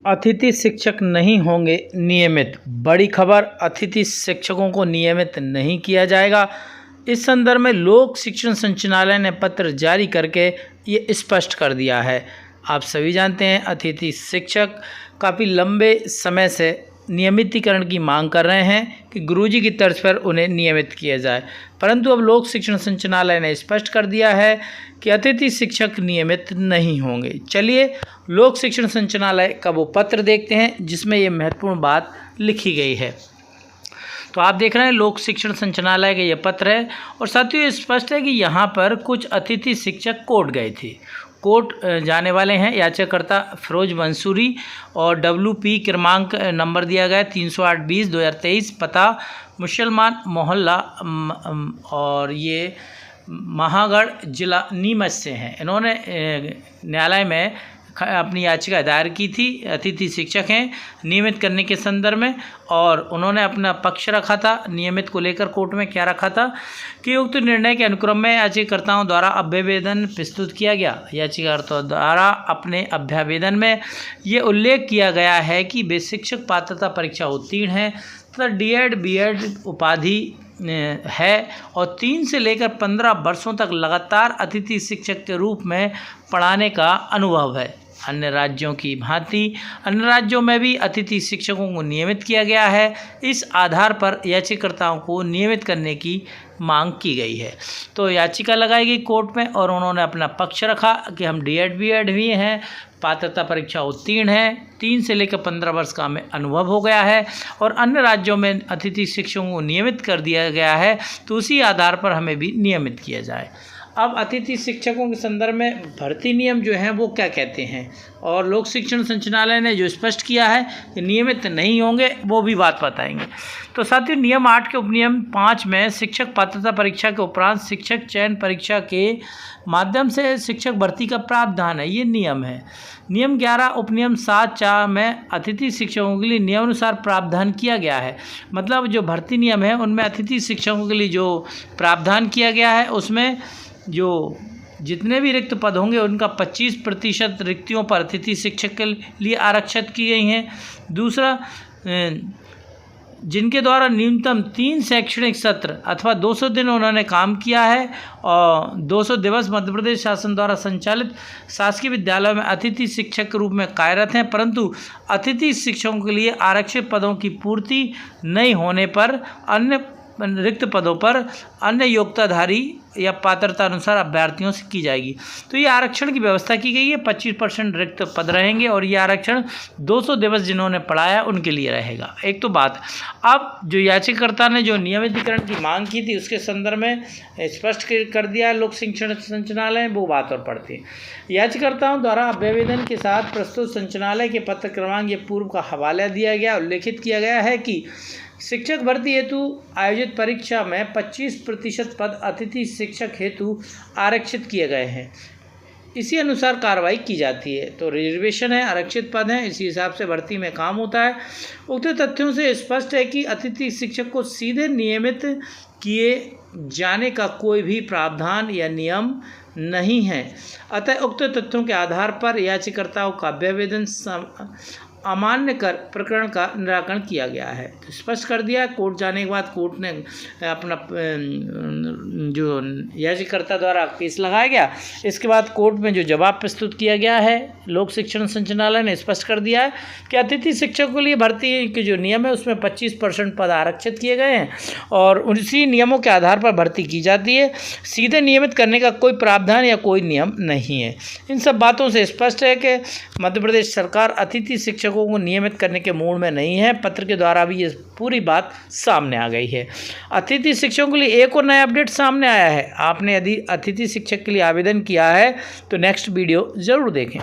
अतिथि शिक्षक नहीं होंगे नियमित। बड़ी खबर, अतिथि शिक्षकों को नियमित नहीं किया जाएगा। इस संदर्भ में लोक शिक्षण संचालनालय ने पत्र जारी करके ये स्पष्ट कर दिया है। आप सभी जानते हैं अतिथि शिक्षक काफ़ी लंबे समय से नियमितीकरण की मांग कर रहे हैं कि गुरुजी की तर्ज पर उन्हें नियमित किया जाए, परंतु अब लोक शिक्षण संचालनालय ने स्पष्ट कर दिया है कि अतिथि शिक्षक नियमित नहीं होंगे। चलिए लोक शिक्षण संचालनालय का वो पत्र देखते हैं जिसमें ये महत्वपूर्ण बात लिखी गई है। तो आप देख रहे हैं लोक शिक्षण संचालनालय का ये पत्र है और साथियों ये स्पष्ट है कि यहाँ पर कुछ अतिथि शिक्षक कोर्ट गए थे। कोर्ट जाने वाले हैं याचिकाकर्ता फिरोज मंसूरी और WP क्रमांक नंबर दिया गया 308/2023, पता मुसलमान मोहल्ला और ये महागढ़ जिला नीमच से हैं। इन्होंने न्यायालय में अपनी याचिका दायर की थी। अतिथि शिक्षक हैं नियमित करने के संदर्भ में और उन्होंने अपना पक्ष रखा था नियमित को लेकर। कोर्ट में क्या रखा था कि उक्त निर्णय के अनुक्रम में याचिकाकर्ताओं द्वारा अभ्यावेदन प्रस्तुत किया गया। याचिकाकर्ताओं द्वारा अपने अभ्यावेदन में ये उल्लेख किया गया है कि वे शिक्षक पात्रता परीक्षा उत्तीर्ण हैं तथा D.Ed B.Ed उपाधि है और 3 से लेकर 15 वर्षों तक लगातार अतिथि शिक्षक के रूप में पढ़ाने का अनुभव है। अन्य राज्यों की भांति अन्य राज्यों में भी अतिथि शिक्षकों को नियमित किया गया है। इस आधार पर याचिकाकर्ताओं को नियमित करने की मांग की गई है। तो याचिका लगाई गई कोर्ट में और उन्होंने अपना पक्ष रखा कि हम D.Ed B.Ed भी हैं, पात्रता परीक्षा उत्तीर्ण है, 3 से लेकर 15 वर्ष का हमें अनुभव हो गया है और अन्य राज्यों में अतिथि शिक्षकों को नियमित कर दिया गया है, तो उसी आधार पर हमें भी नियमित किया जाए। अब अतिथि शिक्षकों के संदर्भ में भर्ती नियम जो हैं वो क्या कहते हैं और लोक शिक्षण संचालनालय ने जो स्पष्ट किया है कि नियमित नहीं होंगे वो भी बात बताएंगे। तो साथियों नियम 8 के उपनियम 5 में शिक्षक पात्रता परीक्षा के उपरांत शिक्षक चयन परीक्षा के माध्यम से शिक्षक भर्ती का प्रावधान है, ये नियम है। नियम 11 उपनियम 7(4) में अतिथि शिक्षकों के लिए नियमानुसार प्रावधान किया गया है। मतलब जो भर्ती नियम है उनमें अतिथि शिक्षकों के लिए जो प्रावधान किया गया है उसमें जो जितने भी रिक्त पद होंगे उनका 25% रिक्तियों पर अतिथि शिक्षक के लिए आरक्षित की गई हैं। दूसरा, जिनके द्वारा न्यूनतम 3 शैक्षणिक सत्र अथवा 200 दिन उन्होंने काम किया है और 200 दिवस मध्य प्रदेश शासन द्वारा संचालित शासकीय विद्यालयों में अतिथि शिक्षक के रूप में कार्यरत हैं, परंतु अतिथि शिक्षकों के लिए आरक्षित पदों की पूर्ति नहीं होने पर अन्य रिक्त पदों पर अन्य योग्यताधारी या पात्रता अनुसार अभ्यर्थियों से की जाएगी। तो ये आरक्षण की व्यवस्था की गई है। 25% रिक्त पद रहेंगे और ये आरक्षण 200 दिवस जिन्होंने पढ़ाया उनके लिए रहेगा। एक तो बात, अब जो याचिकाकर्ता ने जो नियमितीकरण की मांग की थी उसके संदर्भ में स्पष्ट कर दिया लोक शिक्षण संचालनालय, वो बात और पढ़ते हैं। याचिकाकर्ताओं द्वारा अभ्यावेदन के साथ प्रस्तुत संचालनालय के पत्र क्रमांक ये पूर्व का हवाला दिया गया, उल्लेखित किया गया है कि शिक्षक भर्ती हेतु आयोजित परीक्षा में 25% पद अतिथि शिक्षक हेतु आरक्षित किए गए हैं। इसी अनुसार कार्रवाई की जाती है। तो रिजर्वेशन है, आरक्षित पद हैं, इसी हिसाब से भर्ती में काम होता है। उक्त तथ्यों से स्पष्ट है कि अतिथि शिक्षक को सीधे नियमित किए जाने का कोई भी प्रावधान या नियम नहीं है। अतः उक्त तथ्यों के आधार पर याचिकाकर्ताओं का अभ्यावेदन अमान्य कर प्रकरण का निराकरण किया गया है। तो स्पष्ट कर दिया। कोर्ट जाने के बाद कोर्ट ने अपना जो याचिकाकर्ता द्वारा केस लगाया गया, इसके बाद कोर्ट में जो जवाब प्रस्तुत किया गया है लोक शिक्षण संचालनालय ने स्पष्ट कर दिया है कि अतिथि शिक्षकों के लिए भर्ती के जो नियम है उसमें 25% पद आरक्षित किए गए हैं और उसी नियमों के आधार पर भर्ती की जाती है। सीधे नियमित करने का कोई प्रावधान या कोई नियम नहीं है। इन सब बातों से स्पष्ट है कि मध्य प्रदेश सरकार अतिथि शिक्षकों को नियमित करने के मूड में नहीं है। पत्र के द्वारा भी ये पूरी बात सामने आ गई है। अतिथि शिक्षकों के लिए एक और नया अपडेट सामने आया है। आपने यदि अतिथि शिक्षक के लिए आवेदन किया है तो नेक्स्ट वीडियो ज़रूर देखें।